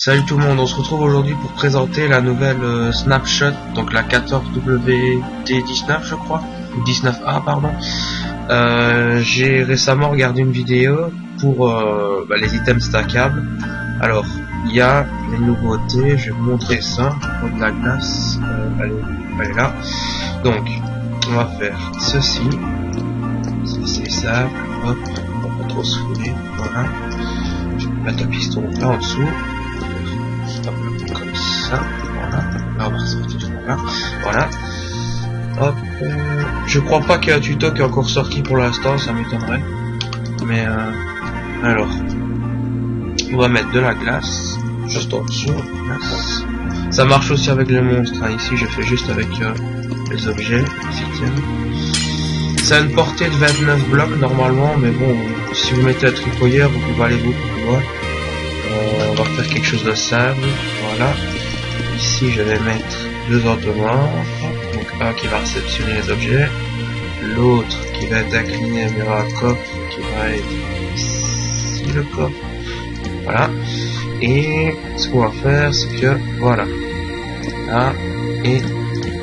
Salut tout le monde, on se retrouve aujourd'hui pour présenter la nouvelle Snapshot, donc la 14WD19 je crois, ou 19A pardon. J'ai récemment regardé une vidéo pour les items stackables. Alors, il y a les nouveautés, je vais vous montrer ça, pour de la glace, elle est là. Donc, on va faire ceci, c'est simple, hop, on va pas trop se fouler, voilà. Je vais mettre un piston là en dessous. Hop, comme ça, voilà. Là on va ressortir là, voilà. Hop, je crois pas qu'il y a un tuto qui est encore sorti pour l'instant, ça m'étonnerait. Mais alors, on va mettre de la glace juste en dessous. Glace. Ça marche aussi avec les monstres. Hein. Ici, je fais juste avec les objets. Ça a une portée de 29 blocs normalement, mais bon, si vous mettez un tripoyeur, vous pouvez aller beaucoup plus loin. On va faire quelque chose de simple, voilà. Ici je vais mettre deux entonnoirs, donc un qui va réceptionner les objets, l'autre qui va être incliné vers un coffre qui va être ici le coffre, voilà. Et ce qu'on va faire c'est que voilà, là et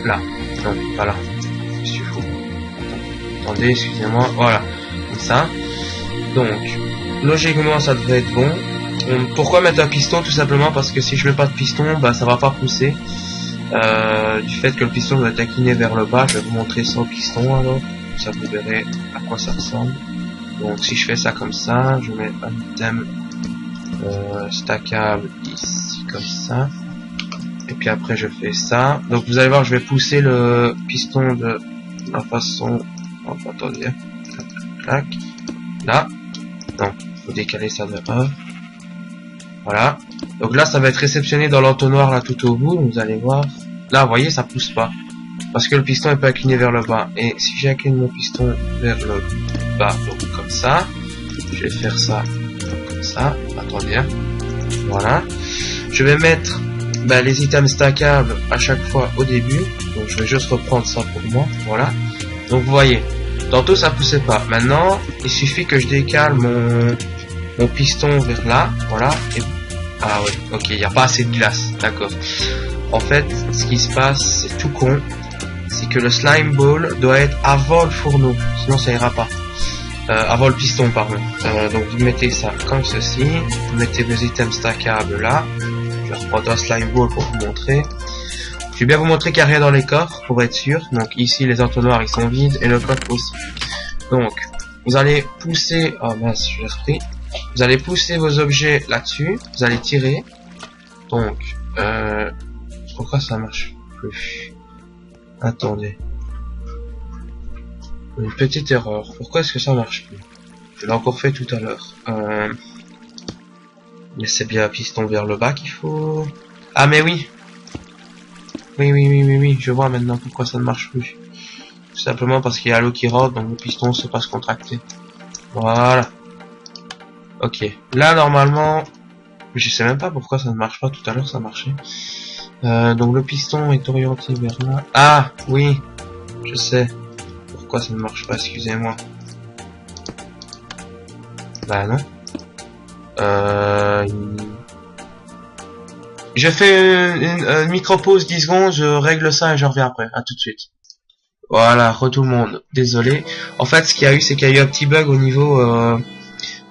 là, non pas là, qu'est-ce que tu fous? Attendez, excusez-moi, voilà, comme ça. Donc logiquement ça devrait être bon. Pourquoi mettre un piston? Tout simplement parce que si je mets pas de piston, bah ça va pas pousser. Du fait que le piston doit être incliné vers le bas, je vais vous montrer sans piston alors, ça vous verrez à quoi ça ressemble. Donc si je fais ça comme ça, je mets un item stackable ici comme ça. Et puis après je fais ça. Donc vous allez voir, je vais pousser le piston de la façon. Oh, attendez. Clac. Là. Non, faut décaler ça de 1. Voilà. Donc là, ça va être réceptionné dans l'entonnoir là tout au bout. Vous allez voir. Là, vous voyez, ça pousse pas. Parce que le piston est pas incliné vers le bas. Et si j'incline mon piston vers le bas, donc comme ça, je vais faire ça comme ça. Attendez. Hein. Voilà. Je vais mettre les items stackables à chaque fois au début. Donc je vais juste reprendre ça pour moi. Voilà. Donc vous voyez. Tantôt ça poussait pas. Maintenant, il suffit que je décale mon piston vers là, voilà, et... ah ouais, ok, il n'y a pas assez de glace, d'accord. En fait, ce qui se passe, c'est tout con, c'est que le slime ball doit être avant le fourneau, sinon ça ira pas. Avant le piston, pardon. Donc vous mettez ça comme ceci, vous mettez vos items stackables là, je vais reprendre un slime ball pour vous montrer. Je vais bien vous montrer qu'il n'y a rien dans les coffres, pour être sûr. Donc ici, les entonnoirs, ils sont vides, et le coffre aussi. Donc, vous allez pousser... oh mince, je l'ai repris. Vous allez pousser vos objets là-dessus, vous allez tirer. Donc, pourquoi ça marche plus? Attendez. Une petite erreur. Pourquoi est-ce que ça marche plus? Je l'ai encore fait tout à l'heure. Mais c'est bien un piston vers le bas qu'il faut. Ah mais oui. Oui, je vois maintenant pourquoi ça ne marche plus. Tout simplement parce qu'il y a l'eau qui rentre, donc le piston ne sait pas se contracter. Voilà. Ok, là normalement, je sais même pas pourquoi ça ne marche pas, tout à l'heure ça marchait. Donc le piston est orienté vers là. Ah, oui, je sais pourquoi ça ne marche pas, excusez-moi. Bah non. Je fais une micro-pause 10 secondes, je règle ça et je reviens après, à tout de suite. Voilà, tout le monde, désolé. En fait, ce qu'il y a eu, c'est qu'il y a eu un petit bug au niveau...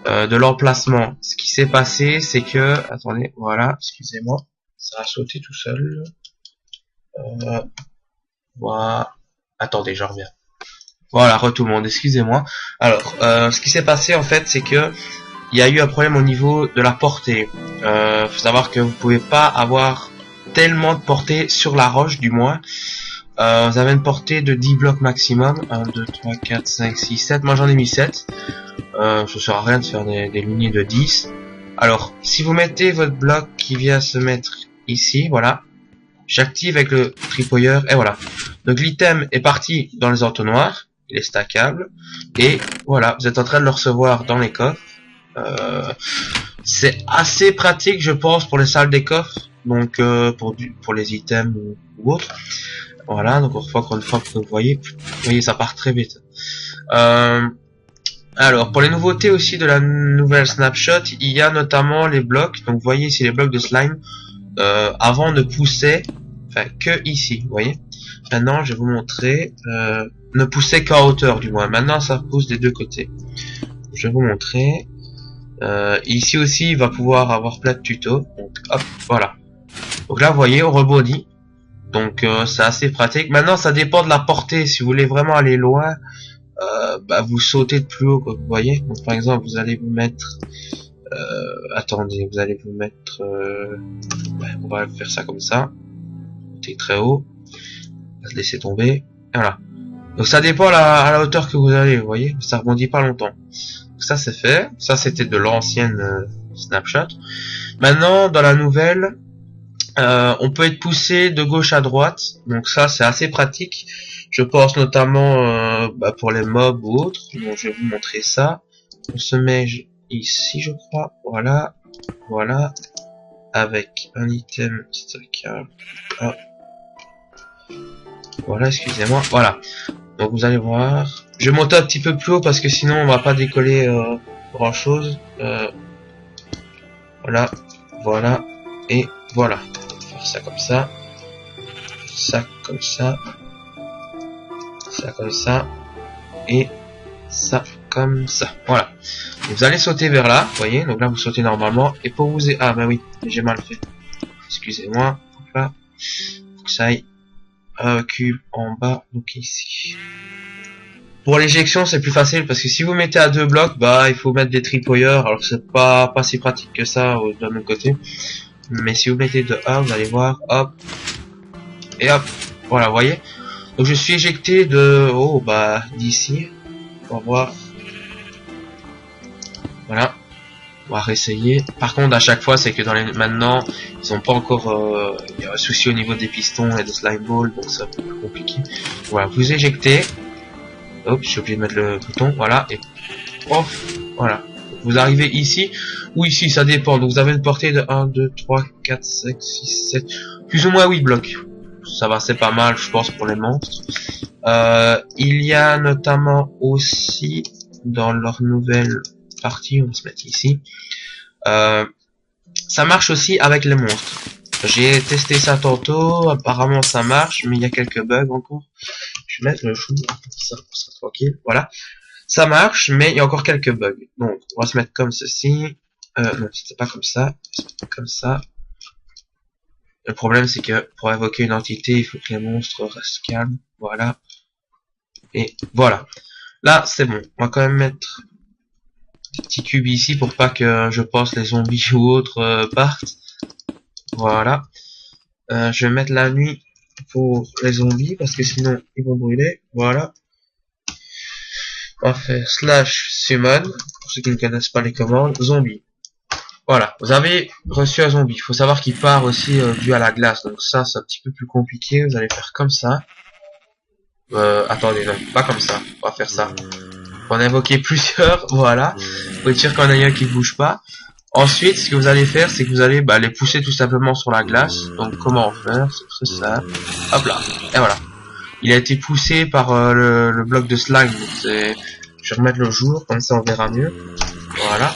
de l'emplacement. Ce qui s'est passé, c'est que... attendez, voilà, excusez-moi. Ça a sauté tout seul. Voilà. Attendez, je reviens. Voilà, tout le monde, excusez-moi. Alors, ce qui s'est passé, en fait, c'est que il y a eu un problème au niveau de la portée. Faut savoir que vous pouvez pas avoir tellement de portée sur la roche, du moins. Vous avez une portée de 10 blocs maximum. 1, 2, 3, 4, 5, 6, 7. Moi, j'en ai mis 7. Ça sert à rien de faire des lignées de 10. Alors, si vous mettez votre bloc qui vient se mettre ici, voilà, j'active avec le tripoyeur, et voilà. Donc l'item est parti dans les entonnoirs, il est stackable, et voilà, vous êtes en train de le recevoir dans les coffres. C'est assez pratique, je pense, pour les salles des coffres, donc pour les items ou autres. Voilà, donc encore une fois que vous voyez, ça part très vite. Alors, pour les nouveautés aussi de la nouvelle snapshot, il y a notamment les blocs. Donc, vous voyez ici les blocs de slime. Avant ne poussaient, enfin, que ici, vous voyez. Maintenant, je vais vous montrer, ne poussait qu'en hauteur du moins. Maintenant, ça pousse des deux côtés. Je vais vous montrer. Ici aussi, il va pouvoir avoir plein de tutos. Donc, hop, voilà. Donc là, vous voyez, on rebondit. Donc, c'est assez pratique. Maintenant, ça dépend de la portée. Si vous voulez vraiment aller loin, bah, vous sautez de plus haut, quoi, vous voyez. Donc, par exemple, vous allez vous mettre... attendez, vous allez vous mettre... ouais, on va faire ça comme ça. Sauter très haut. On va se laisser tomber. Et voilà. Donc, ça dépend à la hauteur que vous allez, vous voyez. Ça rebondit pas longtemps. Donc, ça, c'est fait. Ça, c'était de l'ancienne snapshot. Maintenant, dans la nouvelle... on peut être poussé de gauche à droite, donc ça c'est assez pratique. Je pense notamment bah, pour les mobs ou autres. Donc je vais vous montrer ça. On se met ici, je crois. Voilà, voilà, avec un item stackable. Ah. Voilà, excusez-moi. Voilà. Donc vous allez voir. Je vais monter un petit peu plus haut parce que sinon on va pas décoller grand chose. Voilà, voilà et voilà. Ça comme ça, ça comme ça, ça comme ça, et ça comme ça. Voilà. Vous allez sauter vers là, vous voyez. Donc là, vous sautez normalement. Et pour vous... Ah, bah oui, j'ai mal fait. Excusez-moi. Là, faut que ça aille cube en bas, donc ici. Pour l'éjection, c'est plus facile parce que si vous mettez à deux blocs, bah, il faut mettre des tripwires. Alors c'est pas si pratique que ça d'un autre côté. Mais si vous mettez de A, vous allez voir, hop, et hop, voilà, vous voyez. Donc je suis éjecté de, oh, bah, d'ici. On va voir. Voilà. On va réessayer. Par contre, à chaque fois, c'est que dans les, maintenant, ils ont pas encore, il y a un souci au niveau des pistons et des slime balls, donc c'est un peu plus compliqué. Voilà, vous éjectez. Hop, je suis obligé de mettre le bouton, voilà, et, off, voilà. Vous arrivez ici, ou ici, ça dépend. Donc vous avez une portée de 1, 2, 3, 4, 5, 6, 7, plus ou moins 8 blocs. Ça va, c'est pas mal, je pense, pour les monstres. Il y a notamment aussi, dans leur nouvelle partie, on va se mettre ici, ça marche aussi avec les monstres. J'ai testé ça tantôt, apparemment ça marche, mais il y a quelques bugs encore. Je vais mettre le chou, ça sera tranquille, voilà. Ça marche, mais il y a encore quelques bugs. Donc, on va se mettre comme ceci. Non, c'est pas comme ça. Comme ça. Le problème, c'est que pour invoquer une entité, il faut que les monstres restent calmes. Voilà. Et voilà. Là, c'est bon. On va quand même mettre un petit cube ici pour pas que je pense les zombies ou autres partent. Voilà. Je vais mettre la nuit pour les zombies parce que sinon ils vont brûler. Voilà. On va faire slash summon, pour ceux qui ne connaissent pas les commandes, zombie. Voilà, vous avez reçu un zombie. Il faut savoir qu'il part aussi dû à la glace, donc ça c'est un petit peu plus compliqué. Vous allez faire comme ça. Attendez, non, pas comme ça. On va faire ça. On va en invoquer plusieurs, voilà. Vous pouvez dire qu'il y en a un qui ne bouge pas. Ensuite, ce que vous allez faire, c'est que vous allez les pousser tout simplement sur la glace. Donc comment faire? C'est ça. Hop là, et voilà. Il a été poussé par le bloc de slime. Je vais remettre le jour, comme ça on verra mieux. Voilà.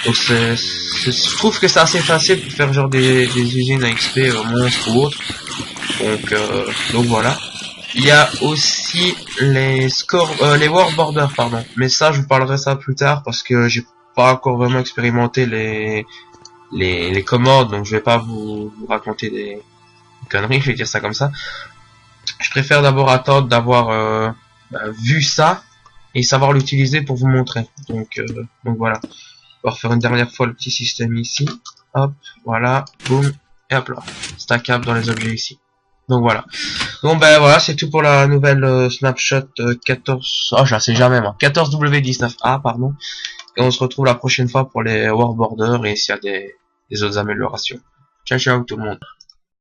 Donc je trouve que c'est assez facile pour faire genre des usines à XP monstres ou autres. Donc voilà. Il y a aussi les les War Borders, pardon. Mais ça, je vous parlerai ça plus tard parce que j'ai pas encore vraiment expérimenté les commandes, donc je vais pas vous raconter des conneries, je vais dire ça comme ça. Je préfère d'abord attendre d'avoir vu ça et savoir l'utiliser pour vous montrer. Donc voilà. On va refaire une dernière fois le petit système ici. Hop, voilà, boum, et hop là. Stackable dans les objets ici. Donc voilà. Donc ben voilà, c'est tout pour la nouvelle snapshot 14. Oh, je la sais jamais moi. 14W19A, pardon. Et on se retrouve la prochaine fois pour les War Borders et s'il y a des autres améliorations. Ciao ciao tout le monde.